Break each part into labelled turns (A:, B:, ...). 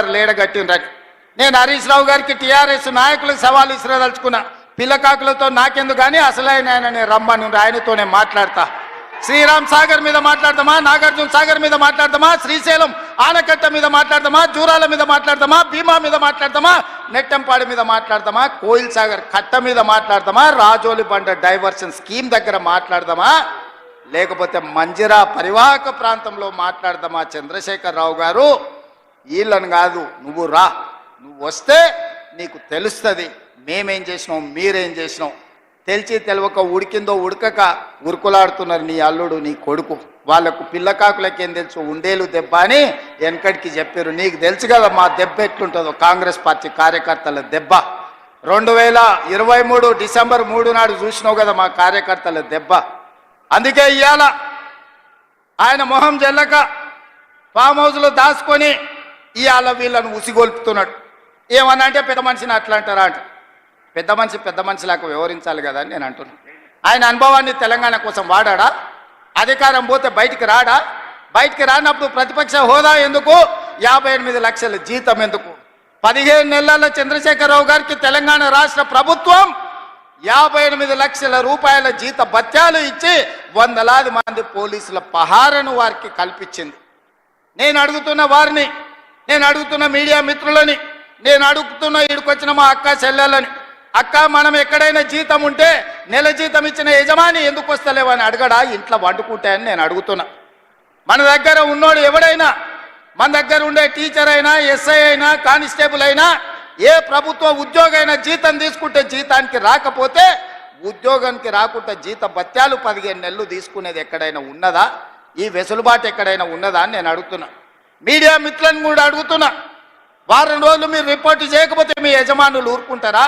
A: గారు లేడగట్టిండ్రని. నేను హరీష్ రావు గారికి టీఆర్ఎస్ నాయకులకు సవాల్ ఇసిరదలుచుకున్నా. పిల్లకాకులతో నాకెందుకు కానీ అసలైన ఆయన రమ్మని ఆయనతోనే మాట్లాడతా. శ్రీరామ్ సాగర్ మీద మాట్లాడదామా, నాగార్జున సాగర్ మీద మాట్లాడదామా, శ్రీశైలం ఆనకట్ట మీద మాట్లాడదామా, జూరాల మీద మాట్లాడదామా, భీమా మీద మాట్లాడదామా, నెట్టంపాడి మీద మాట్లాడదామా, కోయిల్ సాగర్ కట్ట మీద మాట్లాడదామా, రాజోలి బండ డైవర్షన్ స్కీమ్ దగ్గర మాట్లాడదామా, లేకపోతే మంజిరా పరివాహక ప్రాంతంలో మాట్లాడదామా? చంద్రశేఖరరావు గారు, వీళ్ళని కాదు, నువ్వు రా, నువ్వు వస్తే నీకు తెలుస్తుంది మేమేం చేసినాం, మీరేం చేసినాం. తెలిసి తెలియక ఉడికిందో ఉడకక ఉరుకులాడుతున్నారు నీ అల్లుడు నీ కొడుకు. వాళ్లకు పిల్లకాకులకేం తెలుసు, ఉండేలు దెబ్బ అని వెనకడికి చెప్పారు. నీకు తెలుసు కదా మా దెబ్బ ఎట్లుంటుందో, కాంగ్రెస్ పార్టీ కార్యకర్తల దెబ్బ. 2023 డిసెంబర్ 3 నాడు చూసినావు కదా మా కార్యకర్తల దెబ్బ. అందుకే ఇవాళ ఆయన మొహం జల్లక ఫామ్ హౌస్లో దాచుకొని ఇవాళ వీళ్ళను ఉసిగొల్పుతున్నాడు. ఏమన్నా అంటే పెద్ద మనిషిని అట్లా అంటారా అంట. పెద్ద మనిషిలాగా వ్యవహరించాలి కదా అని నేను అంటున్నాను. ఆయన అనుభవాన్ని తెలంగాణ కోసం వాడా? అధికారం పోతే బయటికి రాడా? బయటికి రానప్పుడు ప్రతిపక్ష హోదా ఎందుకు? 58 లక్షల జీతం ఎందుకు? 15 నెలల చంద్రశేఖరరావు గారికి తెలంగాణ రాష్ట్ర ప్రభుత్వం 58 లక్షల రూపాయల జీత భత్యాలు ఇచ్చి వందలాది మంది పోలీసుల పహారను వారికి కల్పించింది. నేను అడుగుతున్న వారిని, నేను అడుగుతున్న మీడియా మిత్రులని, నేను అడుగుతున్న ఈడుకొచ్చిన మా అక్క చెల్లెలని, అక్క మనం ఎక్కడైనా జీతం ఉంటే నెల జీతం ఇచ్చిన యజమాని ఎందుకు వస్తలేవని అడగడా? ఇంట్లో వండుకుంటే అని నేను అడుగుతున్నా. మన దగ్గర ఉన్నోడు ఎవడైనా, మన దగ్గర ఉండే టీచర్ అయినా, ఎస్ఐ అయినా, కానిస్టేబుల్ అయినా, ఏ ప్రభుత్వ ఉద్యోగైనా జీతం తీసుకుంటే జీతానికి రాకపోతే ఉద్యోగానికి రాకుండా జీత భత్యాలు 15 నెలలు తీసుకునేది ఎక్కడైనా ఉన్నదా? ఈ వెసులుబాటు ఎక్కడైనా ఉన్నదా అని నేను అడుగుతున్నా. మీడియా మిత్రులను కూడా అడుగుతున్నా. వారం రోజులు మీరు రిపోర్టు చేయకపోతే మీ యజమానులు ఊరుకుంటారా?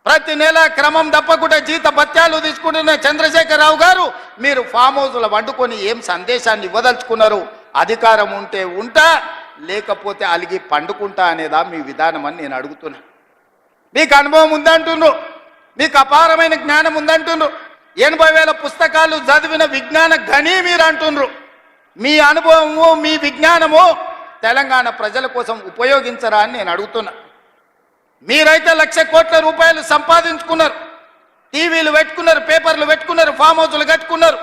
A: ప్రతి నెల క్రమం తప్పకుండా జీత భత్యాలు తీసుకుంటున్న చంద్రశేఖరరావు గారు, మీరు ఫామ్ హౌస్లో వండుకొని ఏం సందేశాన్ని ఇవ్వదలుచుకున్నారు? అధికారం ఉంటే ఉంటా, లేకపోతే అలిగి పండుకుంటా అనేదా మీ విధానం అని నేను అడుగుతున్నా. మీకు అనుభవం ఉందంటుండ్రు, మీకు అపారమైన జ్ఞానం ఉందంటుండ్రు, 80,000 పుస్తకాలు చదివిన విజ్ఞాన గని మీరు అంటుండ్రు. మీ అనుభవము, మీ విజ్ఞానము తెలంగాణ ప్రజల కోసం ఉపయోగించరా అని నేను అడుగుతున్నా. మీరైతే 1,00,000 కోట్ల రూపాయలు సంపాదించుకున్నారు, టీవీలు పెట్టుకున్నారు, పేపర్లు పెట్టుకున్నారు, ఫామ్ హౌస్లు కట్టుకున్నారు.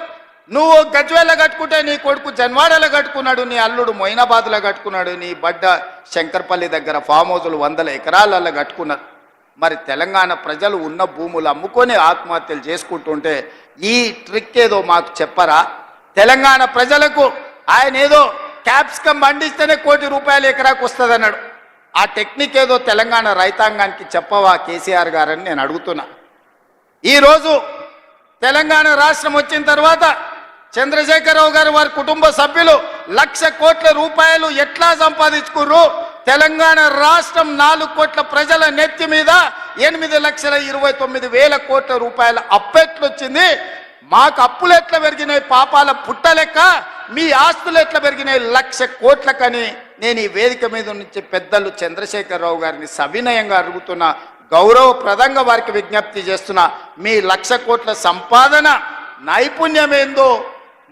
A: నువ్వు గజ్వేల్లో కట్టుకుంటే నీ కొడుకు జన్వాడలో కట్టుకున్నాడు, నీ అల్లుడు మొయినాబాద్లో కట్టుకున్నాడు, నీ బడ్డ శంకర్పల్లి దగ్గర ఫామ్ హౌస్లు 100 ఎకరాలలో కట్టుకున్నారు. మరి తెలంగాణ ప్రజలు ఉన్న భూములు అమ్ముకొని ఆత్మహత్యలు చేసుకుంటుంటే ఈ ట్రిక్ ఏదో మాకు చెప్పరా? తెలంగాణ ప్రజలకు ఆయన ఏదో క్యాప్సికం పండిస్తేనే ₹1 కోటి ఎకరాకు వస్తుంది అన్నాడు. ఆ టెక్నిక్ ఏదో తెలంగాణ రైతాంగానికి చెప్పవా కేసీఆర్ గారని నేను అడుగుతున్నా. ఈరోజు తెలంగాణ రాష్ట్రం వచ్చిన తర్వాత చంద్రశేఖరరావు గారు వారి కుటుంబ సభ్యులు 1,00,000 కోట్ల రూపాయలు ఎట్లా సంపాదించుకుర్రు? తెలంగాణ రాష్ట్రం 4 కోట్ల ప్రజల నెత్తి మీద 8,29,000 కోట్ల రూపాయల అప్పెట్లొచ్చింది. మాకు అప్పులు ఎట్లా పెరిగినాయి పాపాల పుట్టలెక్క, మీ ఆస్తులు ఎట్లా పెరిగినాయి 1,00,000 కోట్లకని నేను ఈ వేదిక మీద నుంచి పెద్దలు చంద్రశేఖరరావు గారిని సవినయంగా అడుగుతున్నా, గౌరవప్రదంగా వారికి విజ్ఞప్తి చేస్తున్నా. మీ 1,00,000 కోట్ల సంపాదన నైపుణ్యం ఏందో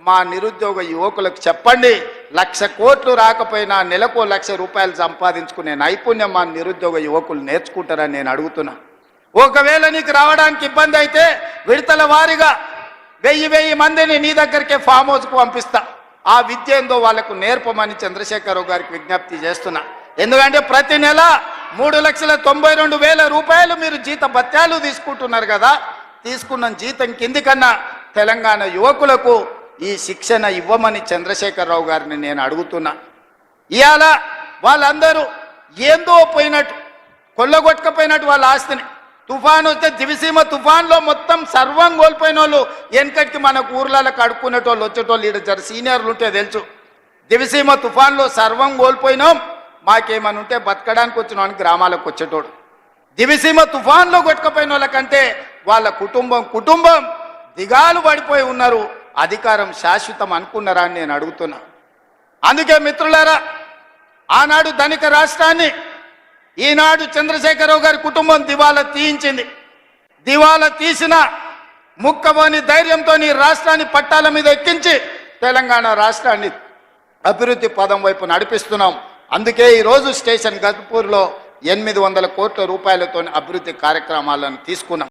A: మా నిరుద్యోగ యువకులకు చెప్పండి. 1,00,000 కోట్లు రాకపోయినా నెలకు 1,00,000 రూపాయలు సంపాదించుకునే నైపుణ్యం మా నిరుద్యోగ యువకులు నేర్చుకుంటారని నేను అడుగుతున్నా. ఒకవేళ నీకు రావడానికి ఇబ్బంది అయితే విడతల వారీగా 1000 మందిని నీ దగ్గరికే ఫామ్ హౌస్కు పంపిస్తా. ఆ విద్య ఏందో వాళ్ళకు నేర్పమని చంద్రశేఖరరావు గారికి విజ్ఞప్తి చేస్తున్నా. ఎందుకంటే ప్రతి నెల 3,92,000 రూపాయలు మీరు జీత భత్యాలు తీసుకుంటున్నారు కదా. తీసుకున్న జీతం కింది కన్నా తెలంగాణ యువకులకు ఈ శిక్షణ ఇవ్వమని చంద్రశేఖరరావు గారిని నేను అడుగుతున్నా. ఇవాళ వాళ్ళందరూ ఏందో పోయినట్టు, కొల్లగొట్టకపోయినట్టు వాళ్ళ ఆస్తిని, తుఫాన్ వస్తే దివిసీమ తుఫాన్లో మొత్తం సర్వం కోల్పోయిన వాళ్ళు వెనకటికి మనకు ఊర్లలో కడుక్కునేటోళ్ళు వచ్చేటోళ్ళు ఈడ జర సీనియర్లు ఉంటే తెలుసు. దివిసీమ తుఫాన్లో సర్వం కోల్పోయినాం, మాకేమని ఉంటే బతకడానికి వచ్చినామని గ్రామాలకు వచ్చేటోడు. దివిసీమ తుఫాన్లో కొట్టుకపోయిన వాళ్ళకంటే వాళ్ళ కుటుంబం దిగాలు పడిపోయి ఉన్నారు. అధికారం శాశ్వతం అనుకున్నారా అని నేను అడుగుతున్నా. అందుకే మిత్రులారా, ఆనాడు ధనిక రాష్ట్రాన్ని ఈనాడు చంద్రశేఖరరావు గారి కుటుంబం దివాలా తీయించింది. దివాలా తీసిన ముక్కబోని ధైర్యంతో రాష్ట్రాన్ని పట్టాల మీద ఎక్కించి తెలంగాణ రాష్ట్రాన్ని అభివృద్ధి పదం వైపు నడిపిస్తున్నాం. అందుకే ఈరోజు స్టేషన్ గన్పూర్లో 800 కోట్ల రూపాయలతో అభివృద్ధి కార్యక్రమాలను తీసుకున్నాం.